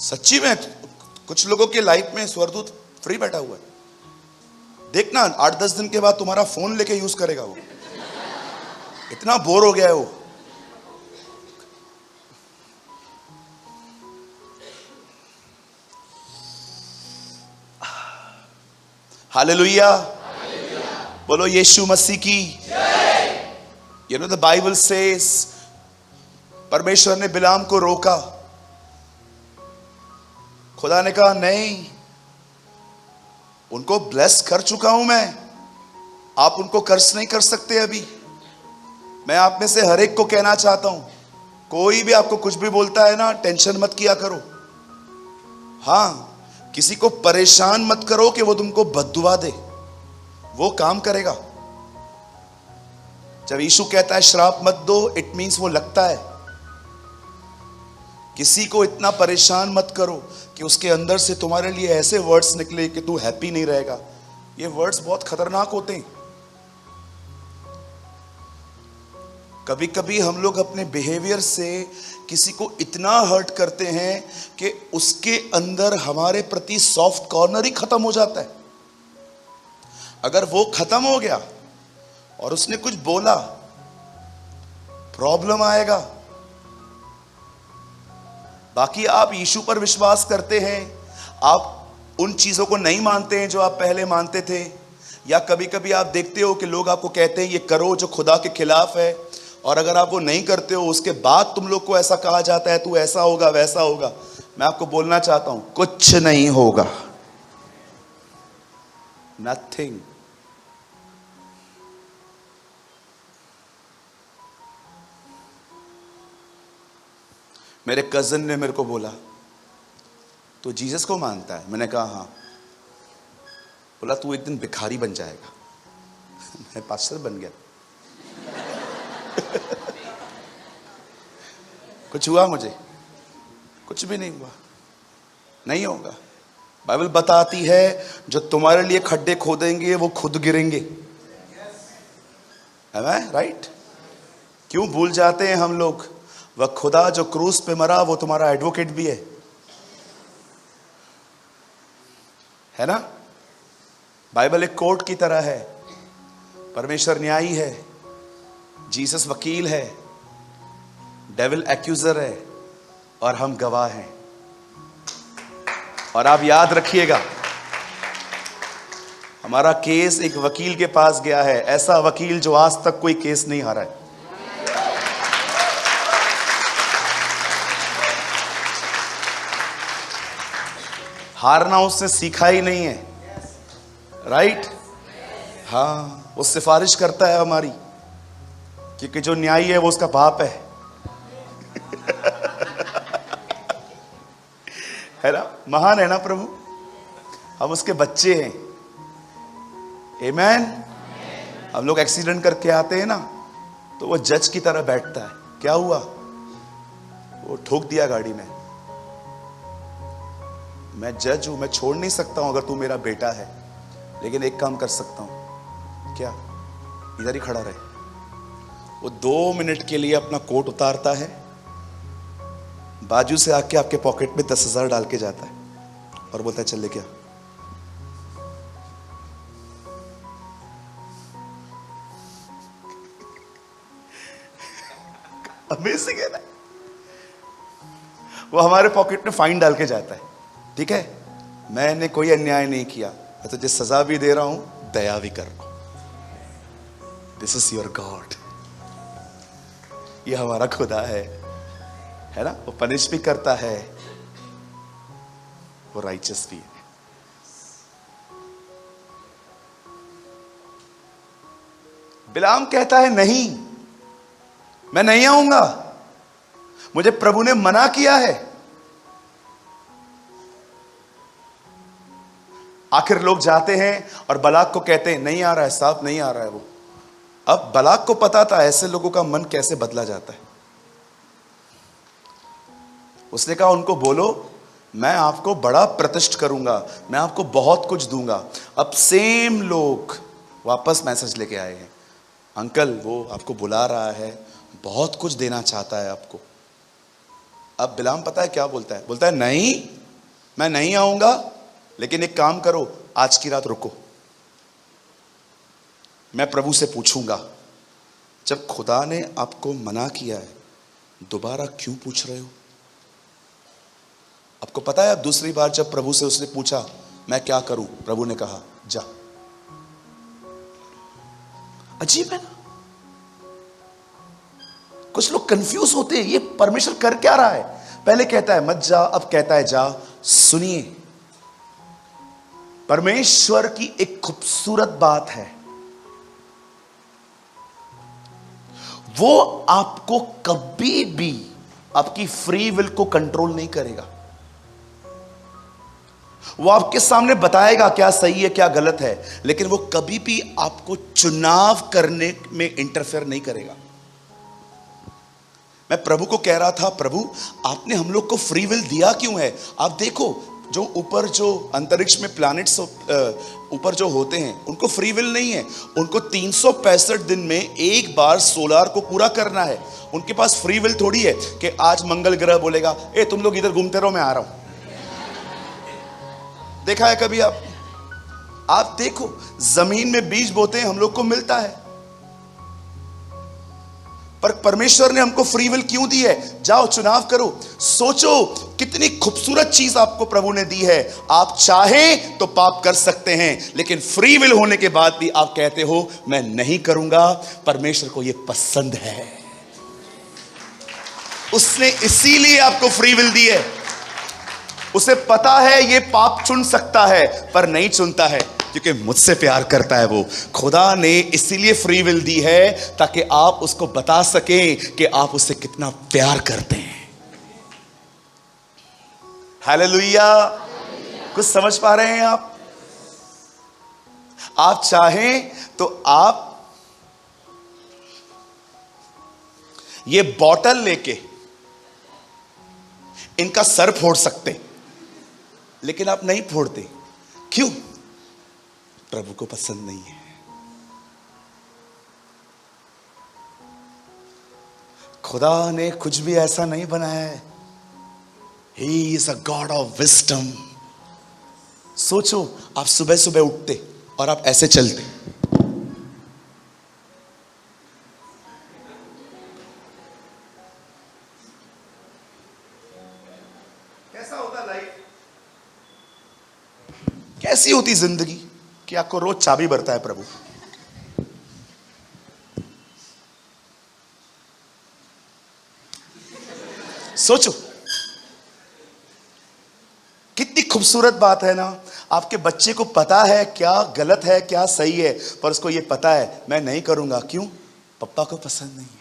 सच्ची में कुछ लोगों के लाइफ में स्वर्गदूत फ्री बैठा हुआ है। देखना 8-10 दिन के बाद तुम्हारा फोन लेके यूज करेगा वो, इतना बोर हो गया है वो। हालेलुया, बोलो यीशु मसीह की। You know the Bible says, परमेश्वर ने बिलाम को रोका। खुदा ने कहा नहीं, उनको ब्लेस कर चुका हूं मैं, आप उनको कर्ज नहीं कर सकते। अभी मैं आप में से हर एक को कहना चाहता हूं, कोई भी आपको कुछ भी बोलता है ना, टेंशन मत किया करो। हां, किसी को परेशान मत करो कि वो तुमको बद्दुआ दे, वो काम करेगा। जब यीशु कहता है श्राप मत दो, इट मीन्स वो लगता है। किसी को इतना परेशान मत करो कि उसके अंदर से तुम्हारे लिए ऐसे वर्ड्स निकले कि तू हैप्पी नहीं रहेगा। ये वर्ड्स बहुत खतरनाक होते हैं। कभी कभी हम लोग अपने बिहेवियर से किसी को इतना हर्ट करते हैं कि उसके अंदर हमारे प्रति सॉफ्ट कॉर्नर ही खत्म हो जाता है। अगर वो खत्म हो गया और उसने कुछ बोला, प्रॉब्लम आएगा। बाकी आप यीशु पर विश्वास करते हैं, आप उन चीजों को नहीं मानते हैं जो आप पहले मानते थे। या कभी कभी आप देखते हो कि लोग आपको कहते हैं ये करो जो खुदा के खिलाफ है, और अगर आप वो नहीं करते हो उसके बाद तुम लोग को ऐसा कहा जाता है तू ऐसा होगा वैसा होगा। मैं आपको बोलना चाहता हूं, कुछ नहीं होगा, नथिंग। मेरे कजन ने मेरे को बोला तू जीसस को मानता है? मैंने कहा हाँ। बोला तू एक दिन भिखारी बन जाएगा। मैं पास्टर बन गया। कुछ हुआ मुझे? कुछ भी नहीं हुआ, नहीं होगा। बाइबल बताती है जो तुम्हारे लिए खड्डे खोदेंगे वो खुद गिरेंगे। है ना? राइट? क्यों भूल जाते हैं हम लोग, वह खुदा जो क्रूस पे मरा वो तुम्हारा एडवोकेट भी है ना? बाइबल एक कोर्ट की तरह है। परमेश्वर न्यायी है, जीसस वकील है, डेविल एक्यूजर है, और हम गवाह हैं। और आप याद रखिएगा, हमारा केस एक वकील के पास गया है, ऐसा वकील जो आज तक कोई केस नहीं हारा है। हारना उसने सीखा ही नहीं है। राइट? हाँ, वो सिफारिश करता है हमारी, क्योंकि जो न्यायी है वो उसका बाप है। है ना? महान है ना प्रभु, हम उसके बच्चे हैं। आमेन। हम लोग एक्सीडेंट करके आते हैं ना, तो वो जज की तरह बैठता है। क्या हुआ? वो ठोक दिया गाड़ी में। मैं जज हूं, मैं छोड़ नहीं सकता हूं अगर तू मेरा बेटा है, लेकिन एक काम कर सकता हूं। क्या? इधर ही खड़ा रहे। वो 2 मिनट के लिए अपना कोट उतारता है, बाजू से आके आपके पॉकेट में 10,000 डाल के जाता है और बोलता है चल ले क्या। अमेजिंग है ना? वो हमारे पॉकेट में फाइन डाल के जाता है। ठीक है, मैंने कोई अन्याय नहीं किया, मैं तुझे सजा भी दे रहा हूं, दया भी कर रहा हूं। This is your God. ये हमारा खुदा है ना? वो पनिश भी करता है, वो राइचस भी है। बिलाम कहता है नहीं, मैं नहीं आऊंगा, मुझे प्रभु ने मना किया है। आखिर लोग जाते हैं और बलाक को कहते हैं नहीं आ रहा है साहब, नहीं आ रहा है वो। अब बलाक को पता था ऐसे लोगों का मन कैसे बदला जाता है। उसने कहा उनको बोलो मैं आपको बड़ा प्रतिष्ठित करूंगा, मैं आपको बहुत कुछ दूंगा। अब सेम लोग वापस मैसेज लेके आए हैं, अंकल वो आपको बुला रहा है, बहुत कुछ देना चाहता है आपको। अब बिलाम पता है क्या बोलता है? बोलता है नहीं, मैं नहीं आऊंगा, लेकिन एक काम करो, आज की रात रुको, मैं प्रभु से पूछूंगा। जब खुदा ने आपको मना किया है, दोबारा क्यों पूछ रहे हो? आपको पता है, अब दूसरी बार जब प्रभु से उसने पूछा मैं क्या करूं, प्रभु ने कहा जा। अजीब है ना? कुछ लोग कंफ्यूज होते हैं, ये परमेश्वर कर क्या रहा है? पहले कहता है मत जा, अब कहता है जा। सुनिए, परमेश्वर की एक खूबसूरत बात है, वो आपको कभी भी आपकी फ्री विल को कंट्रोल नहीं करेगा। वो आपके सामने बताएगा क्या सही है क्या गलत है, लेकिन वो कभी भी आपको चुनाव करने में इंटरफेयर नहीं करेगा। मैं प्रभु को कह रहा था, प्रभु आपने हम लोग को फ्री विल दिया क्यों है? आप देखो, जो ऊपर जो अंतरिक्ष में प्लैनेट्स ऊपर जो होते हैं, उनको फ्री विल नहीं है। उनको 365 दिन में एक बार सोलार को पूरा करना है। उनके पास फ्री विल थोड़ी है कि आज मंगल ग्रह बोलेगा ए तुम लोग इधर घूमते रहो, मैं आ रहा हूं। देखा है कभी आप देखो, जमीन में बीज बोते हैं, हम लोग को मिलता है, पर परमेश्वर ने हमको फ्री विल क्यों दी है? जाओ चुनाव करो। सोचो कितनी खूबसूरत चीज आपको प्रभु ने दी है। आप चाहें तो पाप कर सकते हैं, लेकिन फ्री विल होने के बाद भी आप कहते हो मैं नहीं करूंगा। परमेश्वर को यह पसंद है, उसने इसीलिए आपको फ्री विल दी है। उसे पता है ये पाप चुन सकता है, पर नहीं चुनता है, क्योंकि मुझसे प्यार करता है वो। खुदा ने इसीलिए फ्री विल दी है ताकि आप उसको बता सकें कि आप उससे कितना प्यार करते हैं। हालेलुया। कुछ समझ पा रहे हैं आप? आप चाहें तो आप ये बॉटल लेके इनका सर फोड़ सकते, लेकिन आप नहीं फोड़ते। क्यों? प्रभु को पसंद नहीं है। खुदा ने कुछ भी ऐसा नहीं बनाया है। He is a God of wisdom. सोचो, आप सुबह सुबह उठते और आप ऐसे चलते, कैसा होता लाइफ? कैसी होती जिंदगी कि आपको रोज चाबी भरता है प्रभु। सोचो कितनी खूबसूरत बात है ना। आपके बच्चे को पता है क्या गलत है क्या सही है, पर उसको यह पता है मैं नहीं करूंगा। क्यों? पप्पा को पसंद नहीं है।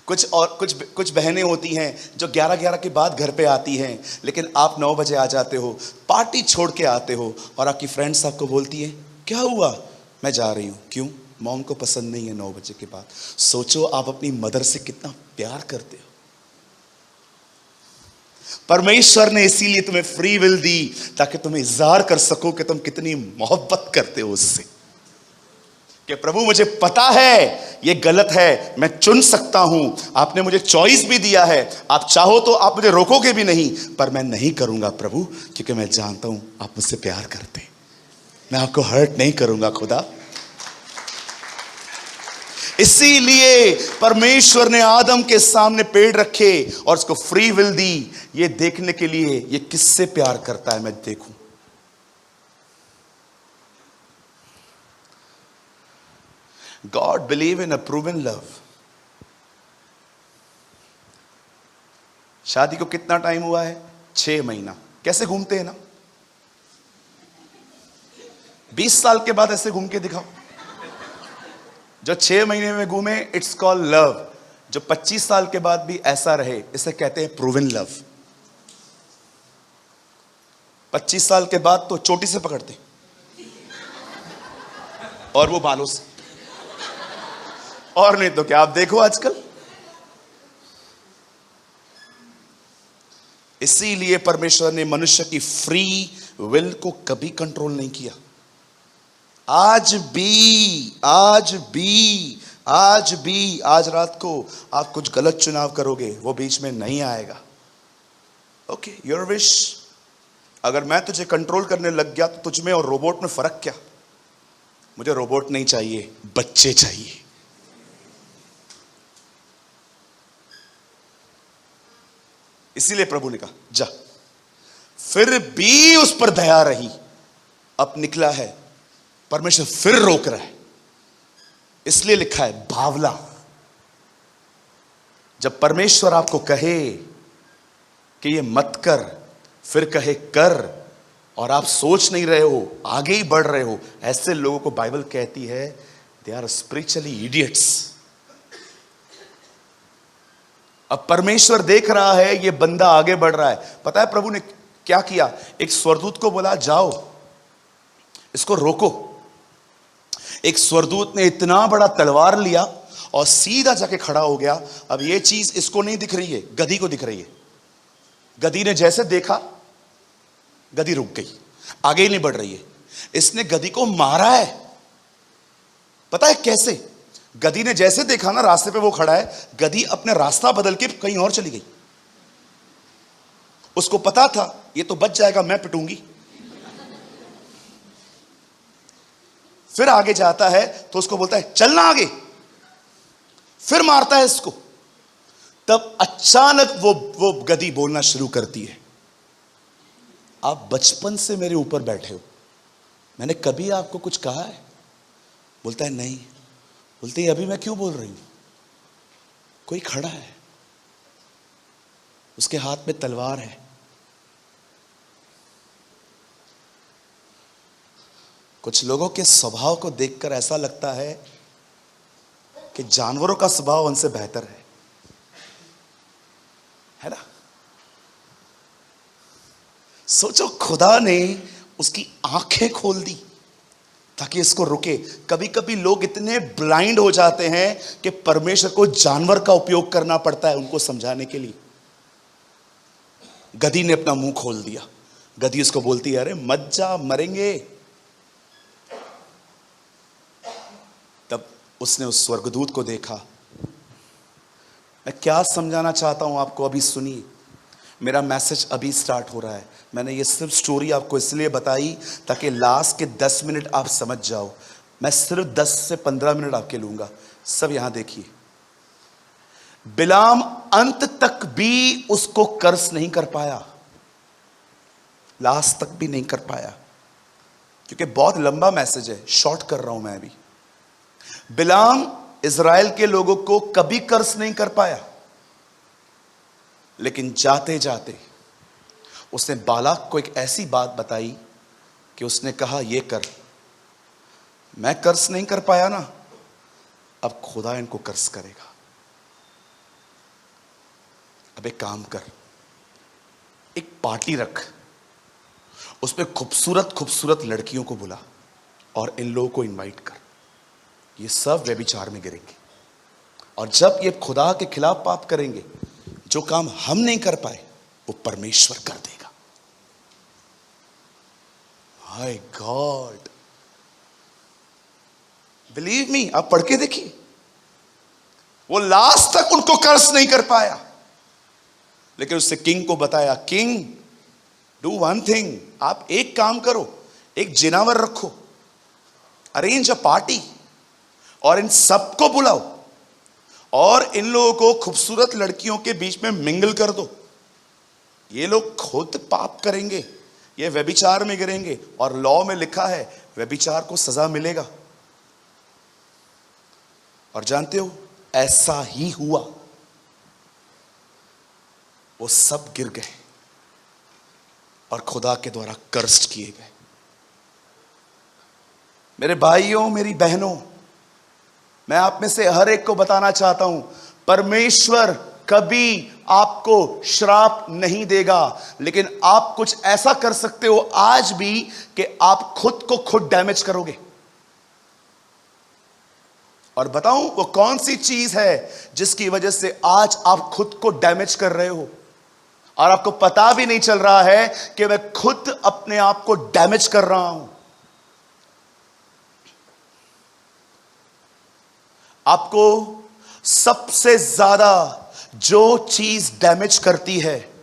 कुछ बहनें होती हैं जो 11-11 के बाद घर पे आती हैं, लेकिन आप 9 बजे आ जाते हो, पार्टी छोड़ के आते हो, और आपकी फ्रेंड्स आपको बोलती है क्या हुआ? मैं जा रही हूं। क्यों? मॉम को पसंद नहीं है 9 बजे के बाद। सोचो आप अपनी मदर से कितना प्यार करते हो। परमेश्वर ने इसीलिए तुम्हें फ्री विल दी ताकि तुम इज़हार कर सको कि तुम कितनी मोहब्बत करते हो उससे, कि प्रभु मुझे पता है ये गलत है, मैं चुन सकता हूं, आपने मुझे चॉइस भी दिया है, आप चाहो तो आप मुझे रोकोगे भी नहीं, पर मैं नहीं करूंगा प्रभु, क्योंकि मैं जानता हूं आप मुझसे प्यार करते हैं। मैं आपको हर्ट नहीं करूंगा खुदा। इसीलिए परमेश्वर ने आदम के सामने पेड़ रखे और उसको फ्री विल दी, ये देखने के लिए ये किससे प्यार करता है मैं देखूं। God believe in a proven love. शादी को कितना टाइम हुआ है? 6 महीना। कैसे घूमते हैं ना? 20 साल के बाद ऐसे घूम के दिखाओ। जो 6 महीने में घूमे इट्स कॉल्ड लव। जो 25 साल के बाद भी ऐसा रहे इसे कहते हैं प्रूवन लव। 25 साल के बाद तो चोटी से पकड़ते और वो बालों से, और नहीं तो क्या। आप देखो आजकल। इसीलिए परमेश्वर ने मनुष्य की फ्री विल को कभी कंट्रोल नहीं किया। आज भी आज भी, आज रात को आप कुछ गलत चुनाव करोगे, वो बीच में नहीं आएगा। Okay, your wish. अगर मैं तुझे कंट्रोल करने लग गया तो तुझ में और रोबोट में फर्क क्या? मुझे रोबोट नहीं चाहिए, बच्चे चाहिए। इसीलिए प्रभु ने कहा जा। फिर भी उस पर दया रही। अब निकला है, परमेश्वर फिर रोक रहा है। इसलिए लिखा है बावला। जब परमेश्वर आपको कहे कि ये मत कर, फिर कहे कर, और आप सोच नहीं रहे हो, आगे ही बढ़ रहे हो, ऐसे लोगों को बाइबल कहती है दे आर स्पिरिचुअली इडियट्स। अब परमेश्वर देख रहा है ये बंदा आगे बढ़ रहा है। पता है प्रभु ने क्या किया? एक स्वर्गदूत को बोला जाओ इसको रोको। एक स्वर्गदूत ने इतना बड़ा तलवार लिया और सीधा जाके खड़ा हो गया। अब ये चीज इसको नहीं दिख रही है, गधी को दिख रही है। गधी ने जैसे देखा, गधी रुक गई, आगे ही नहीं बढ़ रही है। इसने गधी को मारा है। पता है कैसे? गधी ने जैसे देखा ना रास्ते पे वो खड़ा है, गधी अपने रास्ता बदल के कहीं और चली गई। उसको पता था ये तो बच जाएगा, मैं पिटूंगी। फिर आगे जाता है तो उसको बोलता है चलना आगे, फिर मारता है इसको। तब अचानक वो गधी बोलना शुरू करती है, आप बचपन से मेरे ऊपर बैठे हो, मैंने कभी आपको कुछ कहा है? बोलता है नहीं। बोलते ही अभी मैं क्यों बोल रही हूं? कोई खड़ा है, उसके हाथ में तलवार है। कुछ लोगों के स्वभाव को देखकर ऐसा लगता है कि जानवरों का स्वभाव उनसे बेहतर है ना? सोचो, खुदा ने उसकी आंखें खोल दी ताकि इसको रुके। कभी कभी लोग इतने ब्लाइंड हो जाते हैं कि परमेश्वर को जानवर का उपयोग करना पड़ता है उनको समझाने के लिए। गधी ने अपना मुंह खोल दिया। गधी उसको बोलती है अरे मत जा, मरेंगे। तब उसने उस स्वर्गदूत को देखा। मैं क्या समझाना चाहता हूं आपको, अभी सुनिए। मेरा मैसेज अभी स्टार्ट हो रहा है। मैंने ये सिर्फ स्टोरी आपको इसलिए बताई ताकि लास्ट के 10 मिनट आप समझ जाओ। मैं सिर्फ 10 से 15 मिनट आपके लूंगा। सब यहां देखिए। बिलाम अंत तक भी उसको कर्स नहीं कर पाया, लास्ट तक भी नहीं कर पाया, क्योंकि बहुत लंबा मैसेज है, शॉर्ट कर रहा हूं मैं अभी। बिलाम इज़राइल के लोगों को कभी कर्स नहीं कर पाया, लेकिन जाते जाते उसने बालाक को एक ऐसी बात बताई कि उसने कहा ये कर। मैं कर्स नहीं कर पाया ना, अब खुदा इनको कर्स करेगा। अब एक काम कर, एक पार्टी रख, उसमें खूबसूरत खूबसूरत लड़कियों को बुला और इन लोगों को इनवाइट कर। ये सब व्यभिचार में गिरेंगे, और जब ये खुदा के खिलाफ पाप करेंगे, जो काम हम नहीं कर पाए वो परमेश्वर कर देगा। माय गॉड, बिलीव मी, आप पढ़ के देखिए। वो लास्ट तक उनको कर्स नहीं कर पाया, लेकिन उससे किंग को बताया, किंग डू वन थिंग, आप एक काम करो, एक जिनावर रखो, अरेंज अ पार्टी और इन सबको बुलाओ और इन लोगों को खूबसूरत लड़कियों के बीच में मिंगल कर दो। ये लोग खुद पाप करेंगे, ये व्यभिचार में गिरेंगे, और लॉ में लिखा है व्यभिचार को सजा मिलेगा। और जानते हो ऐसा ही हुआ, वो सब गिर गए और खुदा के द्वारा कर्स्ट किए गए। मेरे भाइयों, मेरी बहनों, मैं आप में से हर एक को बताना चाहता हूं, परमेश्वर कभी आपको श्राप नहीं देगा, लेकिन आप कुछ ऐसा कर सकते हो आज भी कि आप खुद को खुद डैमेज करोगे। और बताऊं वो कौन सी चीज है जिसकी वजह से आज आप खुद को डैमेज कर रहे हो और आपको पता भी नहीं चल रहा है कि मैं खुद अपने आप को डैमेज कर रहा हूं। आपको सबसे ज्यादा जो चीज डैमेज करती है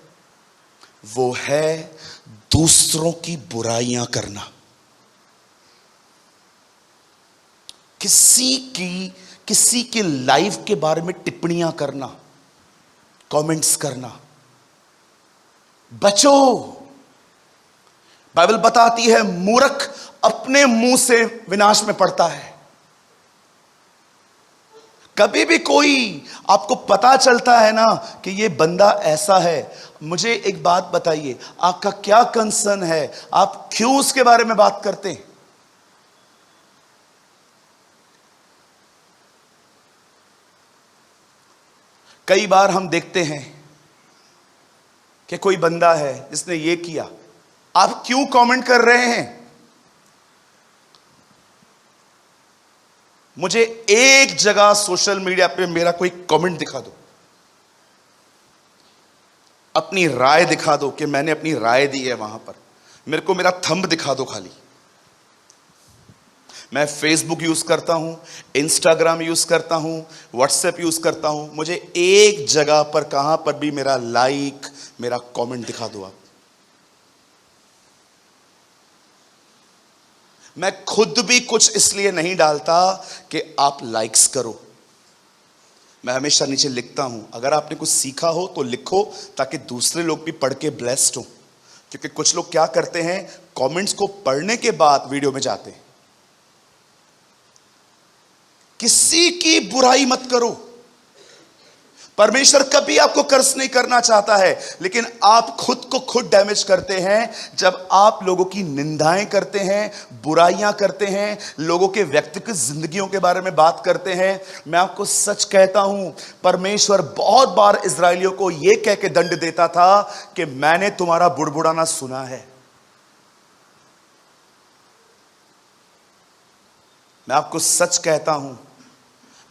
वो है दूसरों की बुराइयां करना, किसी की लाइफ के बारे में टिप्पणियां करना, कमेंट्स करना। बचो। बाइबल बताती है मूर्ख अपने मुंह से विनाश में पड़ता है। कभी भी कोई आपको पता चलता है ना कि ये बंदा ऐसा है, मुझे एक बात बताइए, आपका क्या कंसर्न है? आप क्यों उसके बारे में बात करते हैं? कई बार हम देखते हैं कि कोई बंदा है जिसने ये किया, आप क्यों कमेंट कर रहे हैं? मुझे एक जगह सोशल मीडिया पे मेरा कोई कमेंट दिखा दो, अपनी राय दिखा दो कि मैंने अपनी राय दी है वहां पर। मेरे को मेरा थंब दिखा दो खाली। मैं फेसबुक यूज करता हूं, इंस्टाग्राम यूज करता हूं, व्हाट्सएप यूज करता हूं, मुझे एक जगह पर कहां पर भी मेरा लाइक, मेरा कमेंट दिखा दो आप। मैं खुद भी कुछ इसलिए नहीं डालता कि आप लाइक्स करो। मैं हमेशा नीचे लिखता हूं, अगर आपने कुछ सीखा हो तो लिखो, ताकि दूसरे लोग भी पढ़ के ब्लेस्ड हो। क्योंकि कुछ लोग क्या करते हैं, कमेंट्स को पढ़ने के बाद वीडियो में जाते हैं। किसी की बुराई मत करो। परमेश्वर कभी आपको कर्ज नहीं करना चाहता है, लेकिन आप खुद को खुद डैमेज करते हैं जब आप लोगों की निंदाएं करते हैं, बुराइयां करते हैं, लोगों के व्यक्तिगत जिंदगियों के बारे में बात करते हैं। मैं आपको सच कहता हूं, परमेश्वर बहुत बार इस्राएलियों को यह कह के दंड देता था कि मैंने तुम्हारा बुड़बुड़ाना सुना है। मैं आपको सच कहता हूं,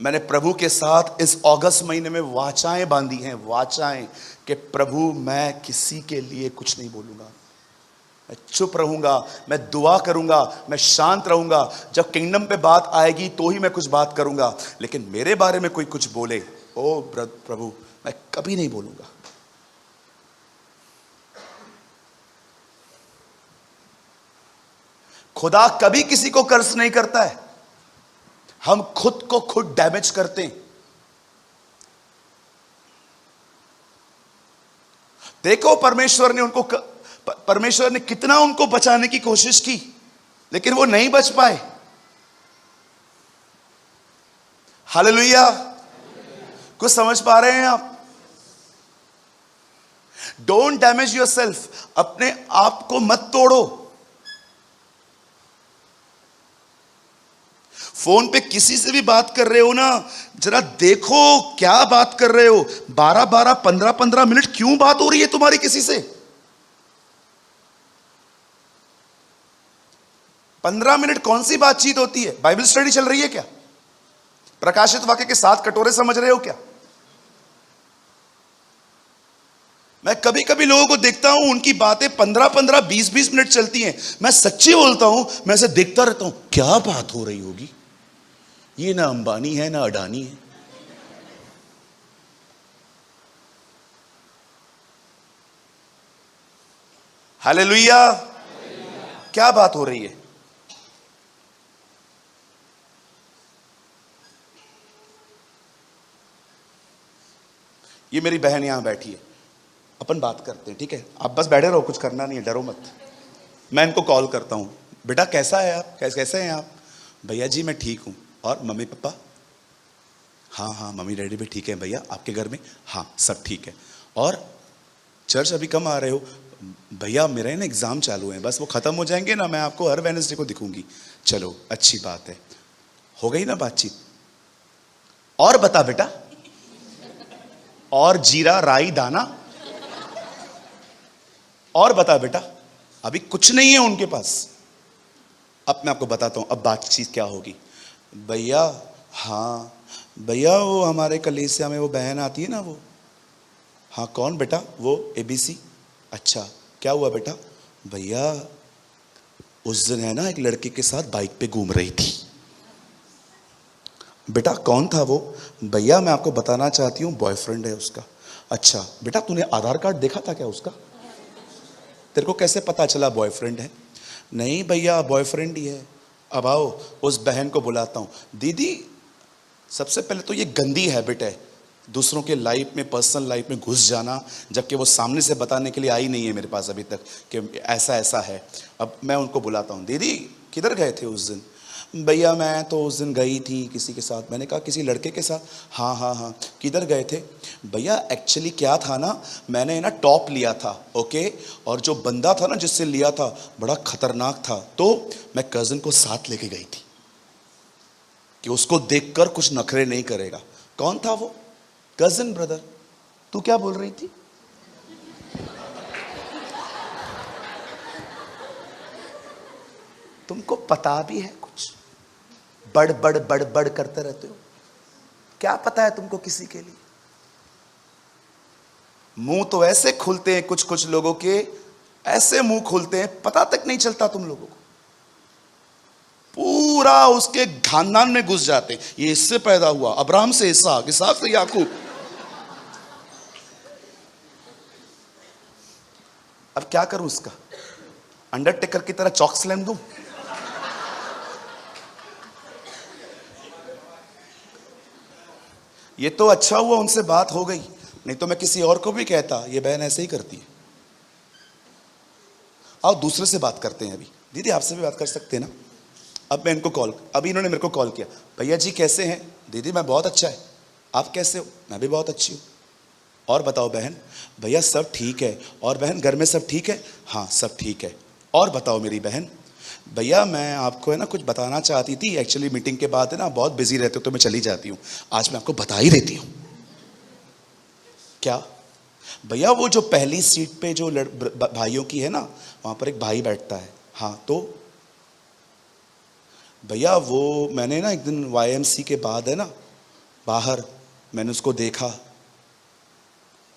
मैंने प्रभु के साथ इस अगस्त महीने में वाचाएं बांधी हैं, वाचाएं कि प्रभु मैं किसी के लिए कुछ नहीं बोलूंगा, मैं चुप रहूंगा, मैं दुआ करूंगा, मैं शांत रहूंगा। जब किंगडम पे बात आएगी तो ही मैं कुछ बात करूंगा, लेकिन मेरे बारे में कोई कुछ बोले, ओ प्रभु मैं कभी नहीं बोलूंगा। खुदा कभी किसी को कर्ज नहीं करता है, हम खुद को खुद डैमेज करते हैं। देखो परमेश्वर ने कितना उनको बचाने की कोशिश की, लेकिन वो नहीं बच पाए। हालेलुया। कुछ समझ पा रहे हैं आप? Don't damage yourself. अपने आप को मत तोड़ो। फोन पे किसी से भी बात कर रहे हो ना, जरा देखो क्या बात कर रहे हो। 12-12, 15-15 मिनट क्यों बात हो रही है तुम्हारी किसी से? 15 मिनट कौन सी बातचीत होती है? बाइबल स्टडी चल रही है क्या? प्रकाशित वाक्य के 7 कटोरे समझ रहे हो क्या? मैं कभी कभी लोगों को देखता हूं, उनकी बातें 15-15, 20-20 मिनट चलती हैं। मैं सच्ची बोलता हूं, मैं ऐसे देखता रहता हूं, क्या बात हो रही होगी? ये ना अंबानी है ना अडानी है। हालेलुया। क्या बात हो रही है? ये मेरी बहन यहां बैठी है, अपन बात करते हैं, ठीक है? आप बस बैठे रहो, कुछ करना नहीं है, डरो मत। मैं इनको कॉल करता हूं, बेटा कैसा है आप, कैसे हैं आप? भैया जी मैं ठीक हूं। और मम्मी पापा? हाँ हाँ मम्मी डैडी भी ठीक है भैया। आपके घर में? हाँ सब ठीक है। और चर्च अभी कम आ रहे हो? भैया मेरे ना एग्जाम चालू है, बस वो खत्म हो जाएंगे ना, मैं आपको हर वेडनेसडे को दिखूंगी। चलो अच्छी बात है। हो गई ना बातचीत? और बता बेटा, और जीरा राई दाना? और बता बेटा। अभी कुछ नहीं है उनके पास। अब मैं आपको बताता हूं अब बातचीत क्या होगी। भैया हाँ भैया, वो हमारे कलीसिया में वो बहन आती है ना, वो। हाँ कौन बेटा? वो ABC। अच्छा क्या हुआ बेटा? भैया उस दिन है ना, एक लड़के के साथ बाइक पे घूम रही थी, बेटा कौन था वो? भैया मैं आपको बताना चाहती हूँ, बॉयफ्रेंड है उसका। अच्छा बेटा तूने आधार कार्ड देखा था क्या उसका? तेरे को कैसे पता चला बॉयफ्रेंड है? नहीं भैया बॉयफ्रेंड ही है। अब आओ उस बहन को बुलाता हूँ। दीदी सबसे पहले तो ये गंदी हैबिट है, दूसरों के लाइफ में, पर्सनल लाइफ में घुस जाना, जबकि वो सामने से बताने के लिए आई नहीं है मेरे पास अभी तक कि ऐसा ऐसा है। अब मैं उनको बुलाता हूँ। दीदी किधर गए थे उस दिन? भैया मैं तो उस दिन गई थी किसी के साथ। मैंने कहा किसी लड़के के साथ? हाँ हाँ हाँ। किधर गए थे? भैया एक्चुअली क्या था ना, मैंने ना टॉप लिया था, ओके, और जो बंदा था ना जिससे लिया था बड़ा खतरनाक था, तो मैं कज़न को साथ लेके गई थी कि उसको देखकर कुछ नखरे नहीं करेगा। कौन था वो? Cousin brother. तू क्या बोल रही थी? तुमको पता भी है कुछ? बड़ बड़ बड़ बड़ करते रहते हो। क्या पता है तुमको किसी के लिए? मुंह तो ऐसे खुलते हैं कुछ कुछ लोगों के, ऐसे मुंह खुलते हैं पता तक नहीं चलता तुम लोगों को, पूरा उसके खानदान में घुस जाते हैं। ये इससे पैदा हुआ, अब्राहम से इसहाक, इसहाक से याकूब। अब क्या करूं इसका? अंडरटेकर की तरह चौक स्लैम दूं? ये तो अच्छा हुआ उनसे बात हो गई, नहीं तो मैं किसी और को भी कहता ये बहन ऐसे ही करती है। आओ दूसरे से बात करते हैं। अभी दीदी आपसे भी बात कर सकते हैं ना? अब मैं इनको कॉल, अभी इन्होंने मेरे को कॉल किया। भैया जी कैसे हैं? दीदी मैं बहुत अच्छा है। आप कैसे हो? मैं भी बहुत अच्छी हूँ। और बताओ बहन? भैया सब ठीक है। और बहन घर में सब ठीक है? हाँ सब ठीक है। और बताओ मेरी बहन? भैया मैं आपको है ना कुछ बताना चाहती थी, एक्चुअली मीटिंग के बाद है ना बहुत बिजी रहते हो तो मैं चली जाती हूँ, आज मैं आपको बता ही देती हूँ। क्या? भैया वो जो पहली सीट पे जो भाइयों की है ना, वहां पर एक भाई बैठता है। हाँ तो भैया वो मैंने ना एक दिन YMC के बाद है ना बाहर मैंने उसको देखा।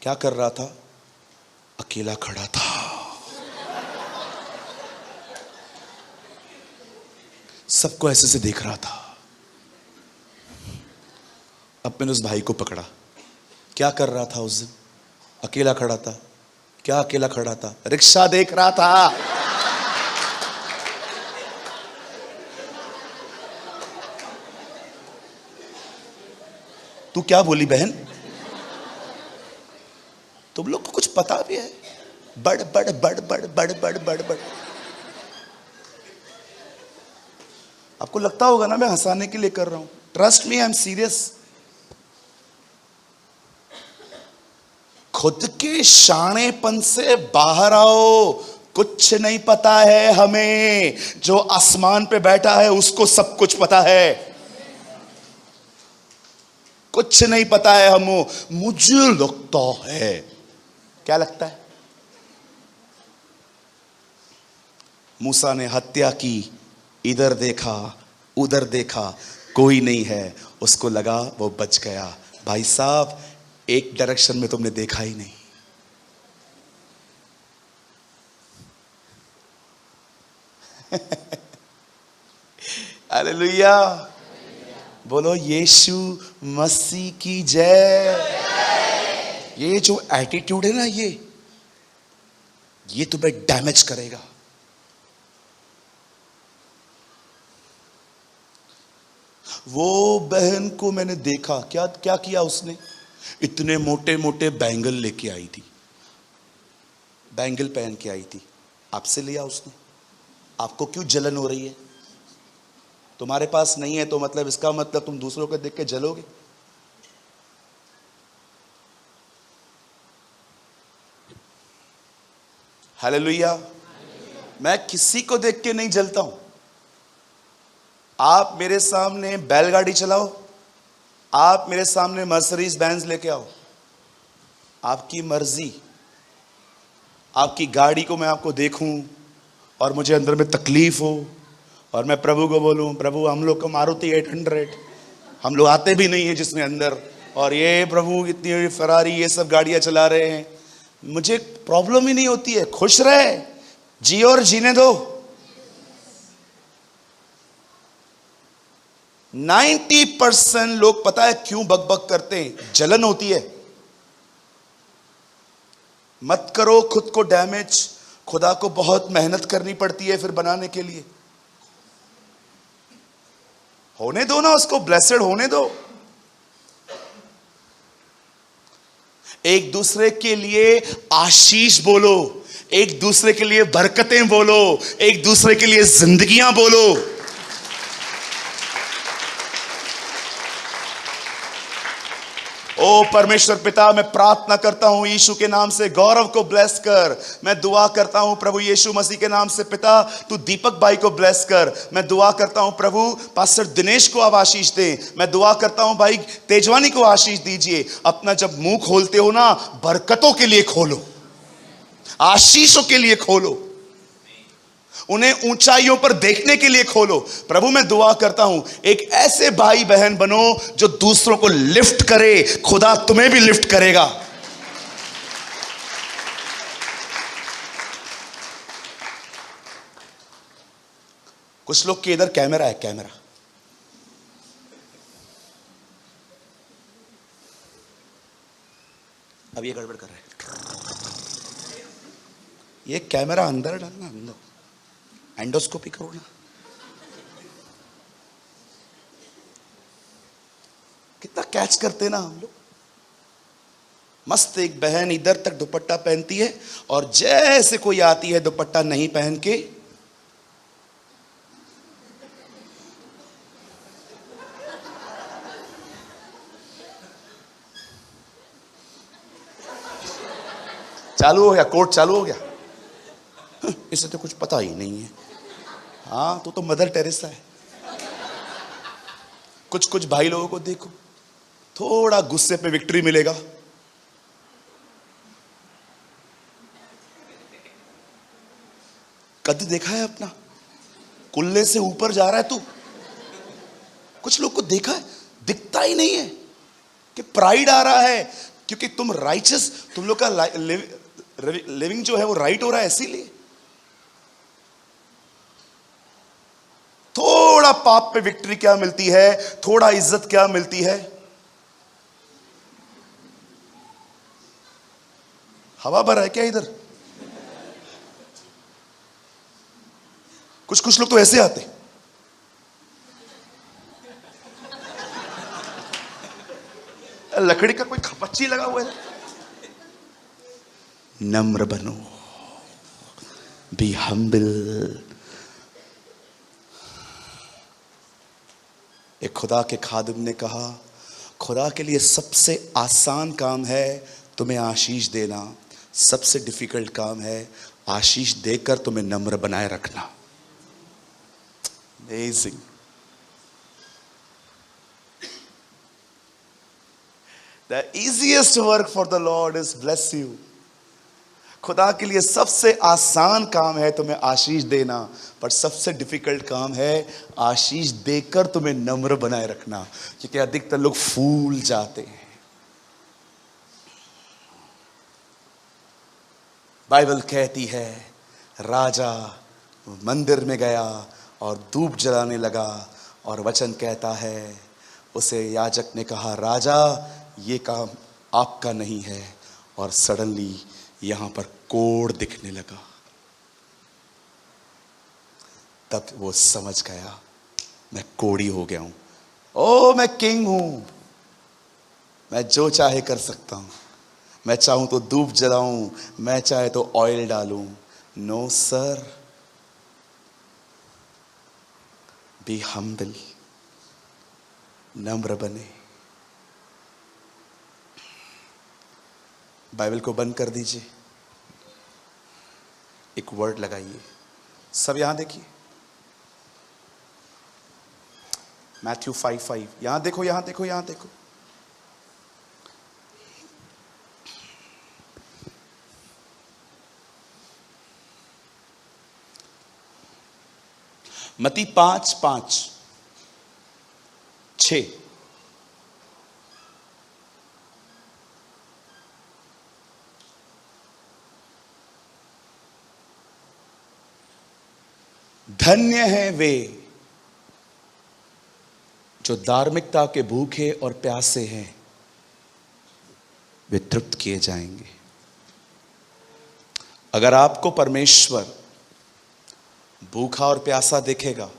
क्या कर रहा था? अकेला खड़ा था। सबको ऐसे से देख रहा था। अब मैंने उस भाई को पकड़ा। क्या कर रहा था उस दिन? अकेला खड़ा था। क्या अकेला खड़ा था? रिक्शा देख रहा था। तू क्या बोली बहन? तुम लोग को कुछ पता भी है? बड़ बड़ बड़ बड़ बड़ बड़ बड़ बड़। आपको लगता होगा ना मैं हंसाने के लिए कर रहा हूं, trust me I am serious. खुद के शाणेपन से बाहर आओ। कुछ नहीं पता है हमें, जो आसमान पे बैठा है उसको सब कुछ पता है। कुछ नहीं पता है हमें। मुझे लगता है। क्या लगता है? मूसा ने हत्या की, इधर देखा उधर देखा, कोई नहीं है, उसको लगा वो बच गया। भाई साहब एक डायरेक्शन में तुमने देखा ही नहीं। हालेलुया। बोलो यीशु मसीह की जय। ये जो एटीट्यूड है ना, ये तुम्हें डैमेज करेगा। वो बहन को मैंने देखा, क्या क्या किया उसने? इतने मोटे मोटे बैंगल लेके आई थी, बैंगल पहन के आई थी। आपसे लिया उसने। आपको क्यों जलन हो रही है? तुम्हारे पास नहीं है तो मतलब इसका मतलब तुम दूसरों को देख के जलोगे? हालेलुया। मैं किसी को देख के नहीं जलता हूं। आप मेरे सामने बैलगाड़ी चलाओ, आप मेरे सामने मर्सिडीज बेंज लेके आओ, आपकी मर्जी। आपकी गाड़ी को मैं आपको देखूं और मुझे अंदर में तकलीफ हो और मैं प्रभु को बोलूं, प्रभु हम लोग को मारुति 800, हम लोग आते भी नहीं है जिसमें अंदर, और ये प्रभु इतनी फरारी ये सब गाड़ियां चला रहे हैं, मुझे प्रॉब्लम ही नहीं होती है। खुश रहे, जियो और जीने दो। 90% लोग पता है क्यों बकबक करते हैं? जलन होती है। मत करो खुद को डैमेज। खुदा को बहुत मेहनत करनी पड़ती है फिर बनाने के लिए। होने दो ना उसको, ब्लेसेड होने दो। एक दूसरे के लिए आशीष बोलो, एक दूसरे के लिए बरकतें बोलो, एक दूसरे के लिए जिंदगियां बोलो। ओ परमेश्वर पिता, मैं प्रार्थना करता हूं यीशु के नाम से गौरव को ब्लेस कर। मैं दुआ करता हूं प्रभु यीशु मसीह के नाम से पिता, तू दीपक भाई को ब्लेस कर। मैं दुआ करता हूं प्रभु पास्टर दिनेश को आप आशीष दे। मैं दुआ करता हूं भाई तेजवानी को आशीष दीजिए। अपना जब मुंह खोलते हो ना, बरकतों के लिए खोलो, आशीषों के लिए खोलो, उन्हें ऊंचाइयों पर देखने के लिए खोलो। प्रभु मैं दुआ करता हूं एक ऐसे भाई बहन बनो जो दूसरों को लिफ्ट करे। खुदा तुम्हें भी लिफ्ट करेगा। कुछ लोग के इधर कैमरा है, कैमरा। अब ये गड़बड़ कर रहे हैं। ये कैमरा अंदर डालना, अंदर एंडोस्कोपी करो ना। कितना कैच करते ना हम लोग। मस्त एक बहन इधर तक दुपट्टा पहनती है और जैसे कोई आती है दुपट्टा नहीं पहन के, चालू हो गया, कोट चालू हो गया। इसे तो कुछ पता ही नहीं है। हाँ तो मदर टेरेसा है। कुछ कुछ भाई लोगों को देखो, थोड़ा गुस्से पे विक्ट्री मिलेगा। कद देखा है अपना, कुल्ले से ऊपर जा रहा है तू। कुछ लोग को देखा है, दिखता ही नहीं है कि प्राइड आ रहा है, क्योंकि तुम राइचस, तुम लोग का लिविंग जो है वो राइट हो रहा है, इसीलिए। थोड़ा पाप पे विक्ट्री क्या मिलती है, थोड़ा इज्जत क्या मिलती है। हवा भरा है क्या इधर? कुछ कुछ लोग तो ऐसे आते, लकड़ी का कोई खपच्ची लगा हुआ है। नम्र बनो, बी हम्बल। एक खुदा के खादिम ने कहा, खुदा के लिए सबसे आसान काम है तुम्हें आशीष देना, सबसे डिफिकल्ट काम है आशीष देकर तुम्हें नम्र बनाए रखना। Amazing. The easiest work for the Lord is bless you. खुदा के लिए सबसे आसान काम है तुम्हें आशीष देना, पर सबसे डिफिकल्ट काम है आशीष देकर तुम्हें नम्र बनाए रखना, क्योंकि अधिकतर लोग फूल जाते हैं। बाइबल कहती है राजा मंदिर में गया और धूप जलाने लगा, और वचन कहता है उसे याजक ने कहा, राजा ये काम आपका नहीं है। और सडनली यहां पर कोढ़ दिखने लगा। तब वो समझ गया मैं कोढ़ी हो गया हूं। ओ मैं किंग हूं, मैं जो चाहे कर सकता हूं। मैं चाहूं तो धूप जलाऊं, मैं चाहे तो ऑयल डालूं। नो सर, बी हम्बल, नम्र बने। बाइबल को बंद कर दीजिए, एक वर्ड लगाइए। सब यहां देखिए, मैथ्यू 5:5। यहां देखो, यहां देखो, यहां देखो। मत्ती 5:5-6। धन्य है वे जो धार्मिकता के भूखे और प्यासे हैं वे तृप्त किए जाएंगे। अगर आपको परमेश्वर भूखा और प्यासा देखेगा,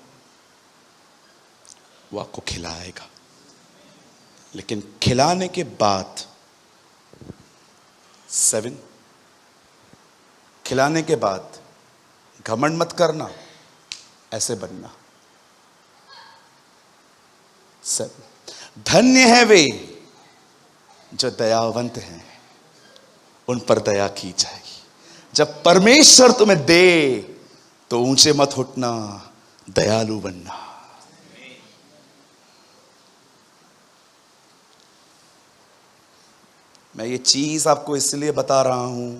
वो आपको खिलाएगा, लेकिन खिलाने के बाद 7, खिलाने के बाद घमंड मत करना, ऐसे बनना। 7, धन्य है वे जो दयावंत हैं, उन पर दया की जाएगी। जब परमेश्वर तुम्हें दे तो ऊंचे मत उठना, दयालु बनना। मैं ये चीज आपको इसलिए बता रहा हूं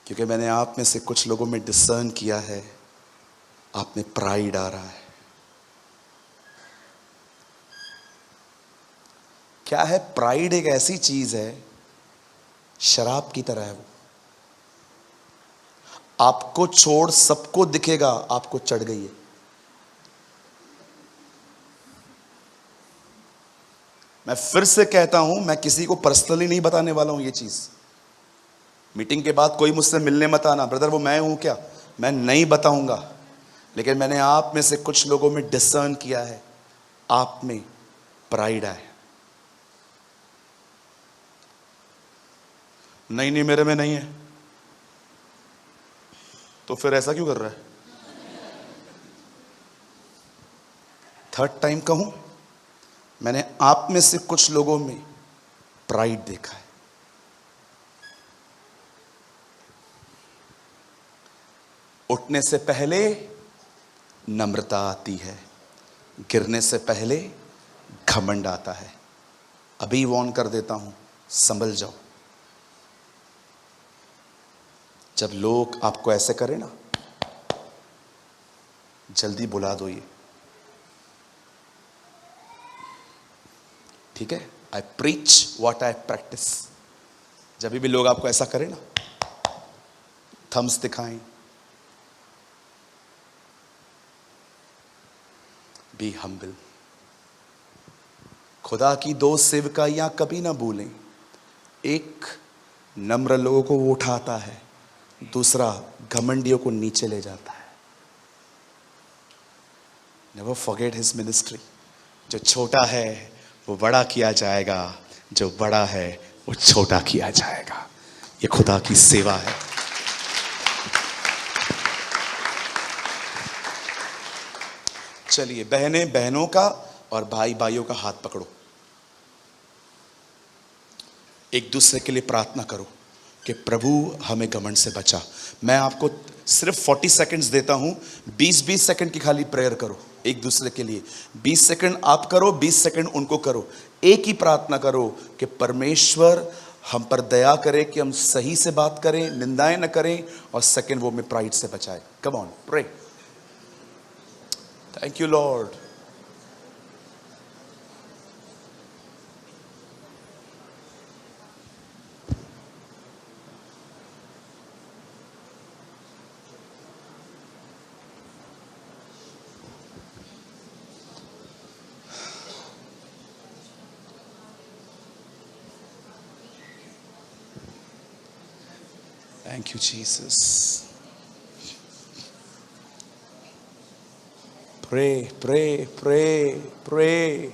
क्योंकि मैंने आप में से कुछ लोगों में डिसर्न किया है, आप में प्राइड आ रहा है। क्या है प्राइड? एक ऐसी चीज है, शराब की तरह है वो। आपको छोड़ सबको दिखेगा आपको चढ़ गई है। मैं फिर से कहता हूं, मैं किसी को पर्सनली नहीं बताने वाला हूं ये चीज। मीटिंग के बाद कोई मुझसे मिलने मत आना, ब्रदर वो मैं हूं क्या, मैं नहीं बताऊंगा। लेकिन मैंने आप में से कुछ लोगों में डिसर्न किया है, आप में प्राइड है। नहीं नहीं मेरे में नहीं है, तो फिर ऐसा क्यों कर रहा है? 3rd टाइम कहूं, मैंने आप में से कुछ लोगों में प्राइड देखा है। उठने से पहले नम्रता आती है, गिरने से पहले घमंड आता है। अभी वार्न कर देता हूं, संभल जाओ। जब लोग आपको ऐसे करें ना, जल्दी बुला दो ये, ठीक है? आई प्रीच व्हाट आई प्रैक्टिस। जब भी लोग आपको ऐसा करें ना, थम्स दिखाएं, बी हम्बल। खुदा की 2 सेवकाइयां कभी ना भूलें, एक नम्र लोगों को वो उठाता है, दूसरा घमंडियों को नीचे ले जाता है। Never forget his ministry. जो छोटा है वो बड़ा किया जाएगा, जो बड़ा है वो छोटा किया जाएगा। ये खुदा की सेवा है। चलिए, बहनें बहनों का और भाई भाइयों का हाथ पकड़ो, एक दूसरे के लिए प्रार्थना करो कि प्रभु हमें घमंड से बचा। मैं आपको सिर्फ 40 सेकंड्स देता हूं, 20-20 सेकंड की खाली प्रेयर करो एक दूसरे के लिए। 20 सेकंड आप करो, 20 सेकंड उनको करो। एक ही प्रार्थना करो कि परमेश्वर हम पर दया करे कि हम सही से बात करें, निंदाएं न करें, और सेकंड वो हमें प्राइड से बचाए। Come on, pray. Thank you lord. Thank you, Jesus. Pray, pray, pray, pray.